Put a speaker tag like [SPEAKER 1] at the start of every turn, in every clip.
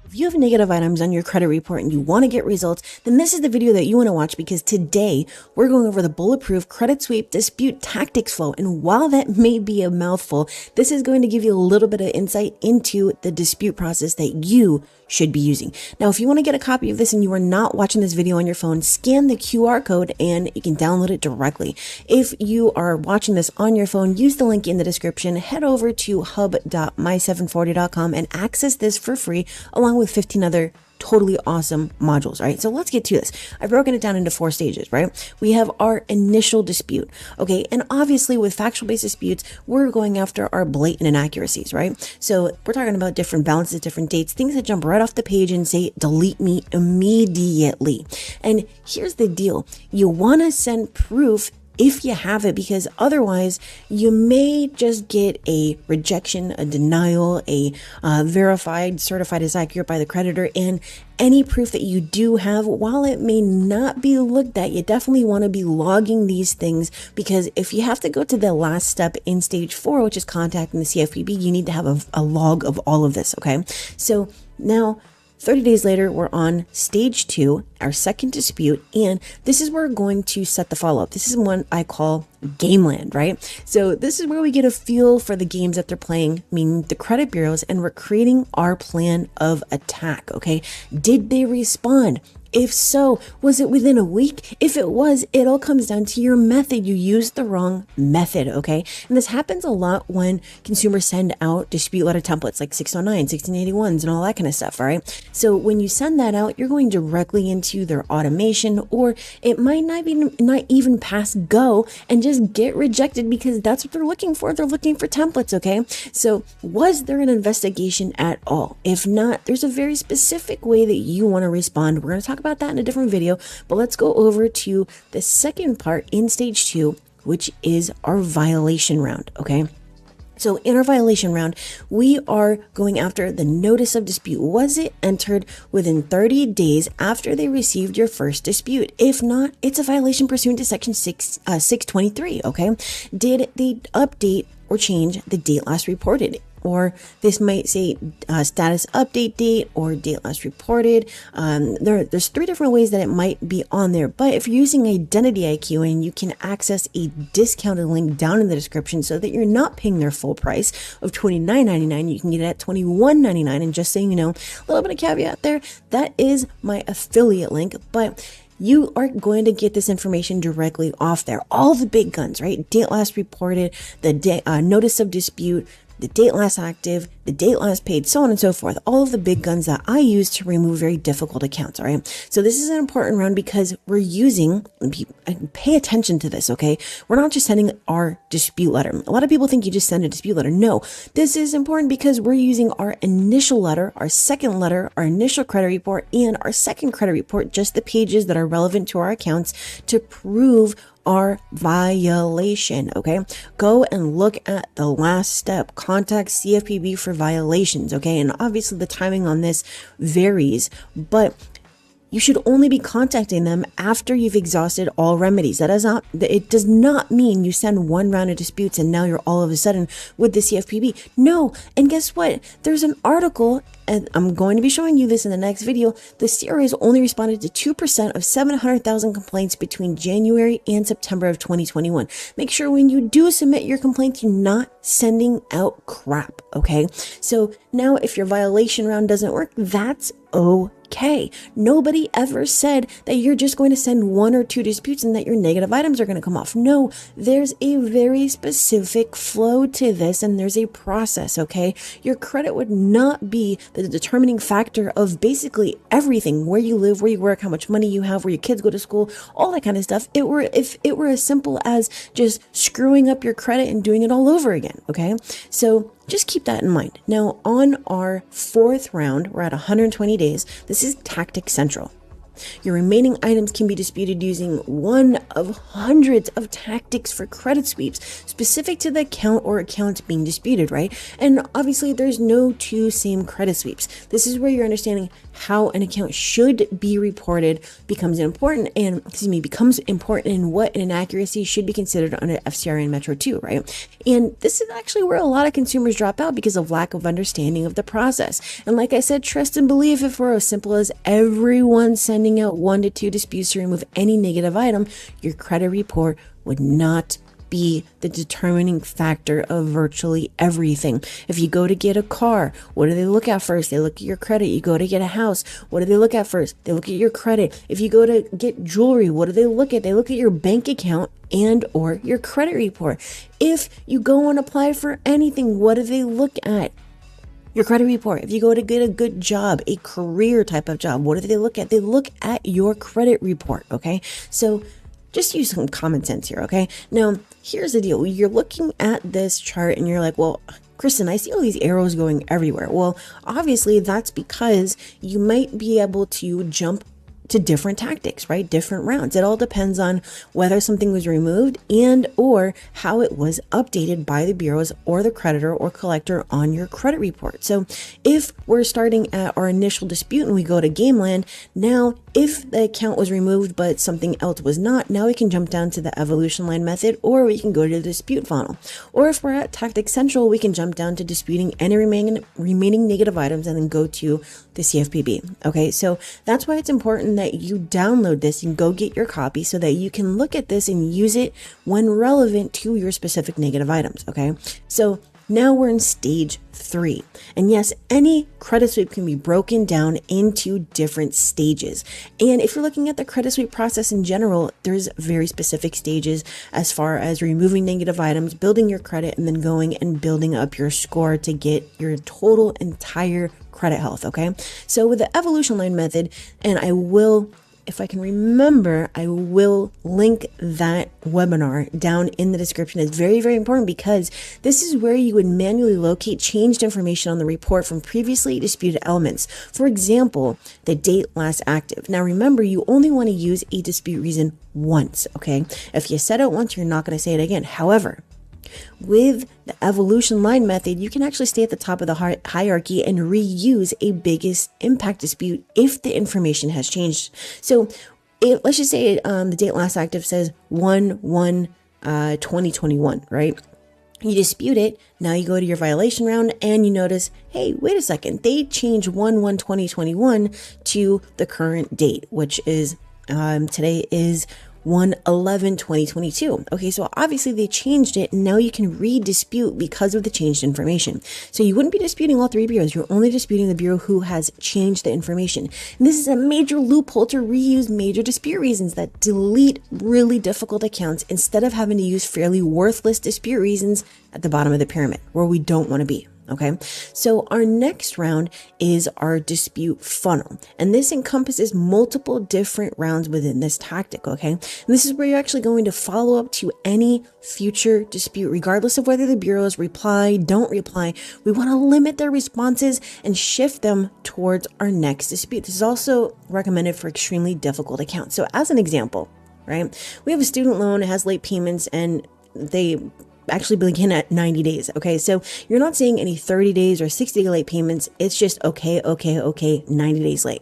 [SPEAKER 1] If you have negative items on your credit report and you want to get results, then this is the video that you want to watch, because today we're going over the bulletproof credit sweep dispute tactics flow. And while that may be a mouthful, this is going to give you a little bit of insight into the dispute process that you should be using. Now, if you want to get a copy of this and you are not watching this video on your phone, scan the QR code and you can download it directly. If you are watching this on your phone, use the link in the description, head over to hub.my740.com and access this for free along with 15 other totally awesome modules, right? So let's get to this. I've broken it down into 4 stages, right? We have our initial dispute, okay? And obviously with factual-based disputes, we're going after our blatant inaccuracies, right? So we're talking about different balances, different dates, things that jump right off the page and say, delete me immediately. And here's the deal. You want to send proof if you have it, because otherwise you may just get a rejection, a denial, a verified, certified as accurate by the creditor. And any proof that you do have, while it may not be looked at, you definitely want to be logging these things, because if you have to go to the last step in stage 4, which is contacting the CFPB, you need to have a log of all of this, okay? So now 30 days later, we're on stage 2, our second dispute, and this is where we're going to set the follow-up. This is one I call Gameland, right? So this is where we get a feel for the games that they're playing, meaning the credit bureaus, and we're creating our plan of attack, okay? Did they respond? If so, was it within a week? If it was, it all comes down to your method. You used the wrong method, okay? And this happens a lot when consumers send out dispute letter templates like 609, 1681s, and all that kind of stuff, right? So when you send that out, you're going directly into their automation, or it might not even pass go and just get rejected, because that's what they're looking for. They're looking for templates, okay? So was there an investigation at all? If not, there's a very specific way that you want to respond. We're going to talk about that in a different video, but let's go over to the second part in stage 2, which is our violation round, okay? So in our violation round, we are going after the notice of dispute. Was it entered within 30 days after they received your first dispute? If not, it's a violation pursuant to section 623, okay? Did they update or change the date last reported? Or this might say status update date or date last reported. There's 3 different ways that it might be on there. But if you're using Identity IQ, and you can access a discounted link down in the description so that you're not paying their full price of $29.99, you can get it at $21.99. And just so you know, a little bit of caveat there, that is my affiliate link, but you are going to get this information directly off there. All the big guns, right? Date last reported, the notice of dispute, the date last active, the date last paid, so on and so forth. All of the big guns that I use to remove very difficult accounts, all right? So this is an important round because we're using, pay attention to this, okay? We're not just sending our dispute letter. A lot of people think you just send a dispute letter. No, this is important because we're using our initial letter, our second letter, our initial credit report, and our second credit report, just the pages that are relevant to our accounts, to prove our violation, okay? Go and look at the last step. Contact CFPB for violations, okay? And obviously the timing on this varies, but you should only be contacting them after you've exhausted all remedies. It does not mean you send one round of disputes and now you're all of a sudden with the CFPB. No, and guess what? There's an article, and I'm going to be showing you this in the next video. The CRA has only responded to 2% of 700,000 complaints between January and September of 2021. Make sure when you do submit your complaint, you're not sending out crap, okay? So now if your violation round doesn't work, that's okay. Nobody ever said that you're just going to send 1 or 2 disputes and that your negative items are going to come off. No, there's a very specific flow to this, and there's a process, okay? Your credit would not be the determining factor of basically everything: where you live, where you work, how much money you have, where your kids go to school, all that kind of stuff. If it were as simple as just screwing up your credit and doing it all over again, okay? So just keep that in mind. Now, on our 4th round, we're at 120 days. This is Tactic Central. Your remaining items can be disputed using one of hundreds of tactics for credit sweeps specific to the account or accounts being disputed, right? And obviously there's no 2 same credit sweeps. This is where you're understanding how an account should be reported becomes important and what an inaccuracy should be considered under FCRA and Metro 2, right? And this is actually where a lot of consumers drop out because of lack of understanding of the process. And like I said, trust and believe, if we're as simple as everyone sending out 1 to 2 disputes to remove any negative item, your credit report would not be the determining factor of virtually everything. If you go to get a car, what do they look at first? They look at your credit. You go to get a house, what do they look at first? They look at your credit. If you go to get jewelry, what do they look at? They look at your bank account and or your credit report. If you go and apply for anything, what do they look at? Your credit report. If you go to get a good job, a career type of job, what do they look at? They look at your credit report, okay? So just use some common sense here, okay? Now, here's the deal. You're looking at this chart and you're like, well, Kristen, I see all these arrows going everywhere. Well, obviously that's because you might be able to jump to different tactics, right? Different rounds. It all depends on whether something was removed and or how it was updated by the bureaus or the creditor or collector on your credit report. So if we're starting at our initial dispute and we go to Gameland, now if the account was removed but something else was not, now we can jump down to the evolution line method, or we can go to the dispute funnel. Or if we're at Tactics Central, we can jump down to disputing any remaining negative items and then go to the CFPB. Okay, so that's why it's important that you download this and go get your copy so that you can look at this and use it when relevant to your specific negative items. Okay, so now we're in stage 3. And yes, any credit sweep can be broken down into different stages. And if you're looking at the credit sweep process in general, there's very specific stages as far as removing negative items, building your credit, and then going and building up your score to get your total entire credit health. Okay, so with the evolution line method, and I will, if I can remember, I will link that webinar down in the description. It's very, very important because this is where you would manually locate changed information on the report from previously disputed elements. For example, the date last active. Now remember, you only want to use a dispute reason once, okay? If you said it once, you're not going to say it again. However, with the evolution line method, you can actually stay at the top of the hierarchy and reuse a biggest impact dispute if the information has changed. So let's just say the date last active says 1/1/2021, right? You dispute it. Now you go to your violation round and you notice, hey, wait a second, they changed 1/1/2021 to the current date, which is today is 1/11/2022. Okay, so obviously they changed it, and now you can redispute because of the changed information. So you wouldn't be disputing all 3 bureaus. You're only disputing the bureau who has changed the information. And this is a major loophole to reuse major dispute reasons that delete really difficult accounts instead of having to use fairly worthless dispute reasons at the bottom of the pyramid where we don't want to be. Okay, so our next round is our dispute funnel, and this encompasses multiple different rounds within this tactic. Okay, and this is where you're actually going to follow up to any future dispute, regardless of whether the bureaus reply, don't reply. We want to limit their responses and shift them towards our next dispute. This is also recommended for extremely difficult accounts. So as an example, right, we have a student loan, it has late payments, and they actually begin at 90 days. Okay, so you're not seeing any 30 days or 60-day late payments. It's just okay, 90 days late.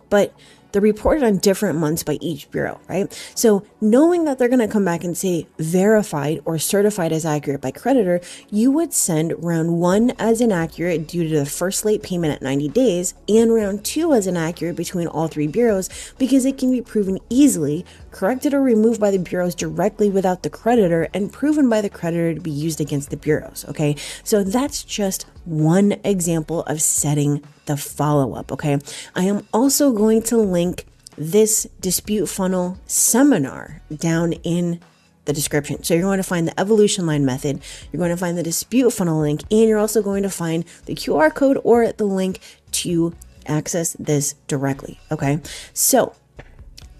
[SPEAKER 1] But they're reported on different months by each bureau, right? So knowing that they're going to come back and say verified or certified as accurate by creditor, you would send round 1 as inaccurate due to the first late payment at 90 days and round 2 as inaccurate between all 3 bureaus because it can be proven easily, corrected or removed by the bureaus directly without the creditor, and proven by the creditor to be used against the bureaus. Okay, so that's just one example of setting the follow-up. Okay, I am also going to link this dispute funnel seminar down in the description. So you're going to find the evolution line method, you're going to find the dispute funnel link, and you're also going to find the QR code or the link to access this directly. Okay, so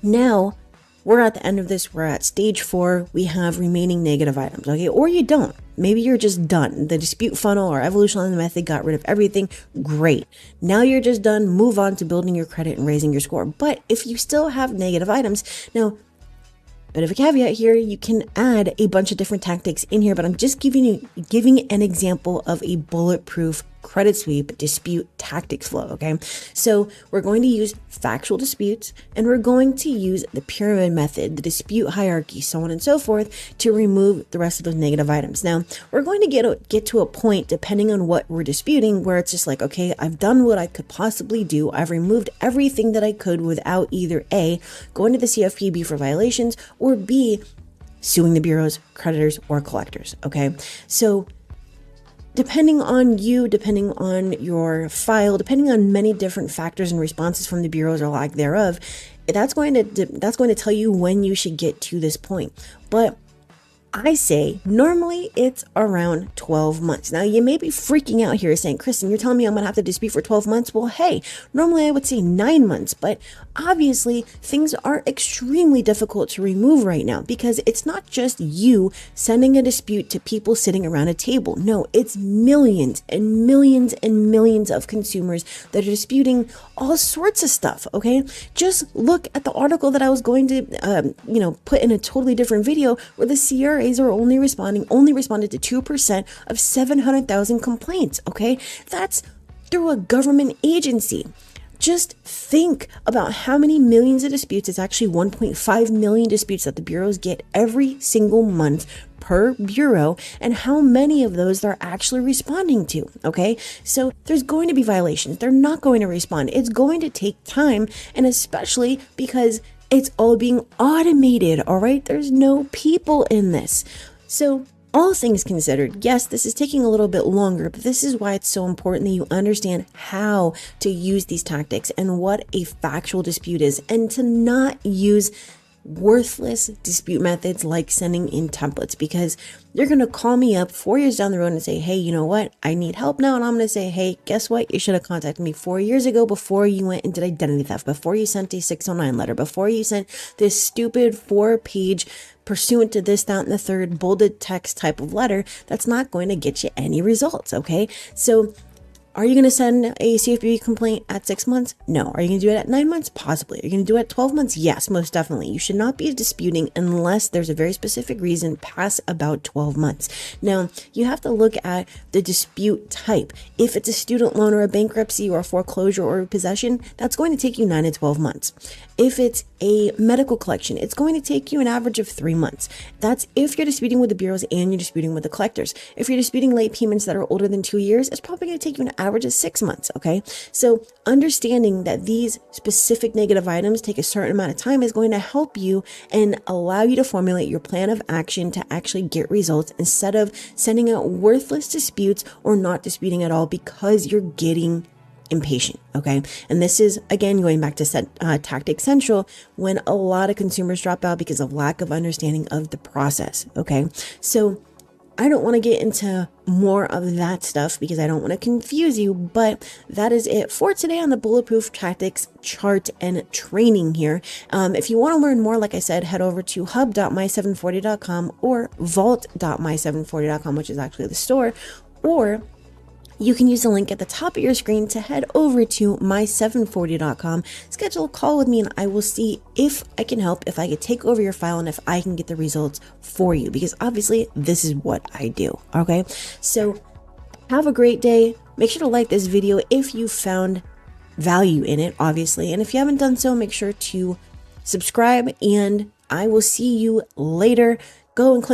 [SPEAKER 1] now we're at the end of this. We're at stage 4. We have remaining negative items. Okay, or you don't. Maybe you're just done. The dispute funnel or evolution line method got rid of everything. Great. Now you're just done. Move on to building your credit and raising your score. But if you still have negative items, now, bit of a caveat here, you can add a bunch of different tactics in here, but I'm just giving an example of a bulletproof credit sweep dispute tactics flow, okay? So we're going to use factual disputes, and we're going to use the pyramid method, the dispute hierarchy, so on and so forth, to remove the rest of those negative items. Now, we're going to get to a point, depending on what we're disputing, where it's just like, okay, I've done what I could possibly do. I've removed everything that I could without either A, going to the CFPB for violations, or B, suing the bureaus, creditors, or collectors, okay? So depending on you, depending on your file, depending on many different factors and responses from the bureaus or lack thereof, that's going to tell you when you should get to this point. But I say normally it's around 12 months. Now you may be freaking out here saying, Kristen, you're telling me I'm gonna have to dispute for 12 months? Well, hey, normally I would say 9 months, but obviously things are extremely difficult to remove right now because it's not just you sending a dispute to people sitting around a table. No, it's millions and millions and millions of consumers that are disputing all sorts of stuff, okay? Just look at the article that I was going to, put in a totally different video where the CRAs are only responded to 2% of 700,000 complaints, okay? That's through a government agency. Just think about how many millions of disputes. It's actually 1.5 million disputes that the bureaus get every single month per bureau, and how many of those they're actually responding to, okay? So there's going to be violations. They're not going to respond. It's going to take time, and especially because it's all being automated, all right? There's no people in this. So all things considered, yes, this is taking a little bit longer, but this is why it's so important that you understand how to use these tactics and what a factual dispute is, and to not use worthless dispute methods like sending in templates, because you're going to call me up 4 years down the road and say, hey, you know what? I need help now. And I'm going to say, hey, guess what? You should have contacted me 4 years ago before you went and did identity theft, before you sent a 609 letter, before you sent this stupid 4-page pursuant to this, that, and the third bolded text type of letter. That's not going to get you any results. Okay. So are you going to send a CFPB complaint at 6 months? No. Are you going to do it at 9 months? Possibly. Are you going to do it at 12 months? Yes, most definitely. You should not be disputing unless there's a very specific reason past about 12 months. Now, you have to look at the dispute type. If it's a student loan or a bankruptcy or a foreclosure or a possession, that's going to take you 9 to 12 months. If it's a medical collection, it's going to take you an average of 3 months. That's if you're disputing with the bureaus and you're disputing with the collectors. If you're disputing late payments that are older than 2 years, it's probably going to take you an average of 6 months, okay? So understanding that these specific negative items take a certain amount of time is going to help you and allow you to formulate your plan of action to actually get results, instead of sending out worthless disputes or not disputing at all because you're getting impatient, okay? And this is, again, going back to Tactic Central, when a lot of consumers drop out because of lack of understanding of the process, okay? So I don't want to get into more of that stuff because I don't want to confuse you, but that is it for today on the Bulletproof Tactics chart and training here. If you want to learn more, like I said, head over to hub.my740.com or vault.my740.com, which is actually the store, or you can use the link at the top of your screen to head over to my740.com, schedule a call with me, and I will see if I can help, if I can take over your file, and if I can get the results for you, because obviously this is what I do, okay? So have a great day. Make sure to like this video if you found value in it, obviously, and if you haven't done so, make sure to subscribe, and I will see you later. Go and click